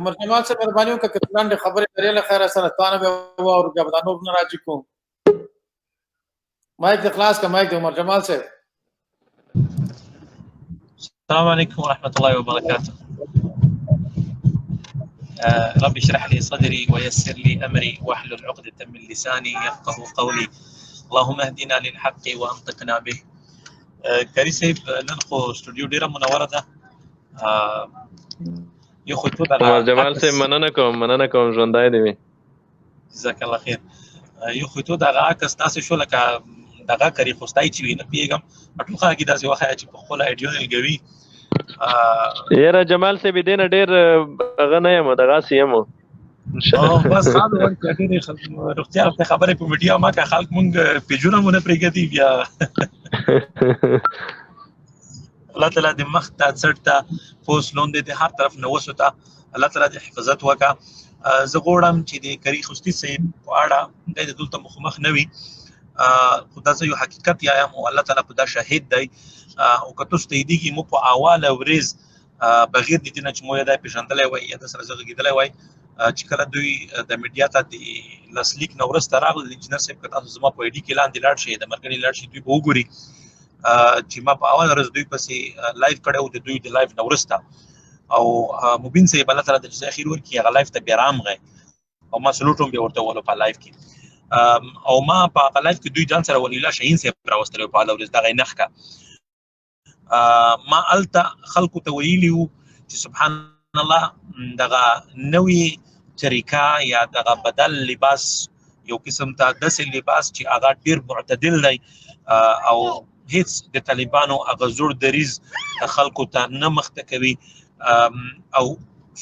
عمر جمال صاحب مهرباني وکړه که لاندې خبرې لري له خیره سره تانه به واورو بیا به دا نور نه راځي کوم مایک د خلاص کا مایک د عمر جمال صاحب السلام عليكم ورحمة الله وبركاته. رب اشرح لي صدري ويسر لي أمري واحلل عقدة من لساني يفقه قولي اللهم اهدنا للحق وانطقنا به. کری صاحب نن خو سټوډیو ډیره منوره ده. یو خو ته عمر جمال صاحب مننه کوم ژوندای دی وي. جزاک الله خیر. یو خو ته دغه عکس تاسو شو لکه دغه کری خوستای چې نه پیګم ټول خلک داسې وخت چې په خپل ایډیو لګوي. یاره جمال صاحب دې نه ډېر هغه نه یم دغسې یم بس خاله ورکړه ډېرې روغتیا ته خبرې په میډیا ما که خلک مونږ پیجونه مو نه پرېږدي بیا الله تعالی دې مخ ته څټ ته پوس لوندې دې هر طرف نه وسوته الله تعالی دې حفاظت وکړه. زه غواړم چې د کری خوستي صاحب په اړه دی د دلته مخامخ نه وي خو دا زه یو حقیقت یایم او الله تعالی په دا شاهد دی او که تاسو ته یې دیږي مو په اواله ورځ بغیر د دې نه چې مو یې دا پېژندلی وای یا د سره زه غږېدلی وای چې کله دوی د میډیا ته د لاسلیک نه وروسته راغلل د انجینر صاحب که تاسو زما په آی ډي کې لاندې لاړ شئ د مرګني لاړ شئ دوی به وګوري چې ما په اول ورځ دوی پسې لایف کړی و د دوی د لایف نه وروسته او مبین صاحب الله تعالی د جزای خیر ورکړي هغه لایف ته بیا رامغی او ما سلوټ هم بیا ورته وویلو په لایف کې او ما په هغه لایف کې دوی ځان سره ولی الله شهین صاحب راوستلی و په اله ورځ دغه یې نښکه ما هلته خلکو ته ویلي وو چې سبحان الله دغه نوې طریقه یا دغه بدل لباس یو قسم ته داسې لباس چې هغه ډېر معتدل دی او هیڅ د طالبانو هغه زوړ دریځ خلکو ته نه مخته کوي او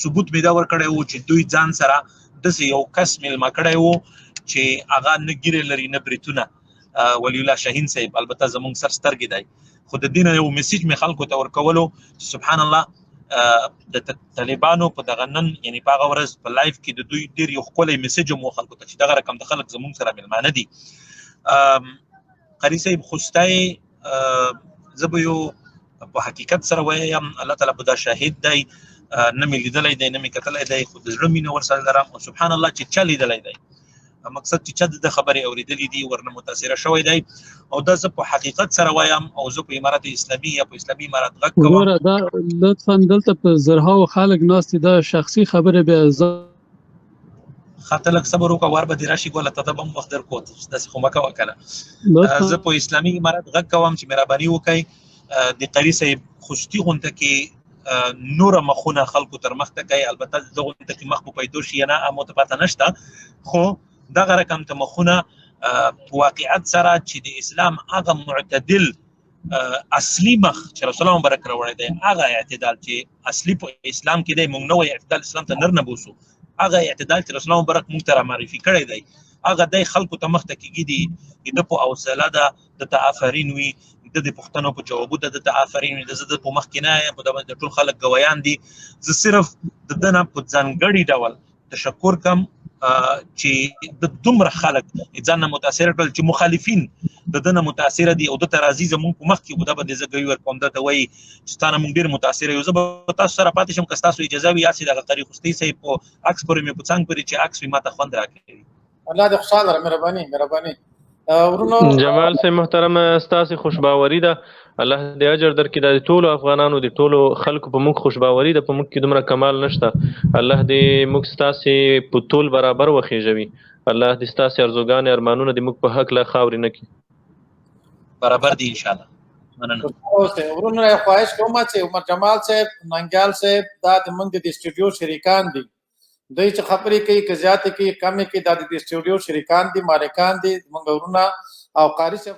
ثبوت مې دا ورکړی و چې دوی ځان سره داسې یو کس میلمه کړی و چې هغه نه ګیرې لري نه بریتونه ولی الله شهین صاحب البته زموږ سر سترګې دی خو د دې نه یو میسیج مې خلکو ته ورکولو چې سبحان الله د طالبانو په دغه نن یعنې په هغه ورځ په لایف کې د دوی ډېر یو ښکلی میسیج هم و خلکو ته چې دغه رقم د خلک زموږ سره میلمانه دي. قاري صاحب خوستی زه به یو په حقیقت سره وایم الله تعالی په دا شاهد دی نه مې لیدلی دی نه مې کتلی دی خو د زړه مینه ورسره لرم او سبحان الله چې چا لیدلی دی مقصد چې چا د خبرې اورېدلې دي ورنه متاثره شوی دی او دا زه په حقیقت سره وایم او زه په امارت اسلامي یا په اسلامي امارت غږ کوم ګوره دا لطفا دلته په زرهاو خلک ناست دي دا شخصي خبرې بیا خاطر لږ صبر وکړه ور به دې راشي ګوله ته به هم وخت در کوو داسې خو مه کوه که نه زه په اسلامي امارت غږ کوم چې مهرباني وکړئ د قاري صاحب خوستي غونډه کې نوره مخونه خلکو تر مخته کوي البته د غونډه کې مخ په پیدو شي یا نه مو ته پته نشته خو دغه رقم ته مخونه واقعیت سره چې د اسلام هغه معتدل اصلي مخ چې رسول الله مبارک راوړی دی هغه اعتدال چې اصلي په اسلام کې دی موږ نوی اعتدال اسلام ته نر نه بوسو هغه اعتدال چې رسول الله مبارک موږ ته رامعرفي کړی دی هغه دی خلکو ته مخته کېږي د په حوصله ده د ته آفرین وي د پوښتنو په جوابو د ته آفرین وي زه د په مخ کې نه یم په د ټول خلک ګویان دي زه صرف د ده نه په ځانګړي ډول تشکر کوم چې د دومره خلک ځان نه متاثره کړل چې مخالفین د ده نه متاثره دي او د ته راځي زموږ په مخ کې و دا به د زه ګوي ورکوم ده ته وایي چې ستا نه موږ ډېر متاثره یو زه به تاسو سره پاتې شم که ستاسو اجازه وي یاسې دغه قاري خوستي صاحب په عکس پورې مې په څنګ پورې چې عکس وي ما ته خوند راکوي الله دې خوشحاله لره مهرباني ورونو جمال صاحب محترم ستاسې خوشباوري ده الله دې اجر درکړي د ټولو افغانانو د ټولو خلکو په موږ خوشباوري ده په موږ کې دومره کمال نشته الله دې موږ ستاسې په ټول برابر وخېژوي الله دې ستاسې ارزوګانې ارمانونه دې موږ په حق له خاورې نه کړي برابر دي انشاءالله مننه ورونو یې خواهش کوم چې عمر جمال صاحب ننګیال صاحب دا د موږ د سټوډیو شریکان دي دوی چې خبرې کوي که زیاتې کوي کمې کوي دا د سټوډیو شریکان دي مالکان دي موږ ورونه او قاري صاحب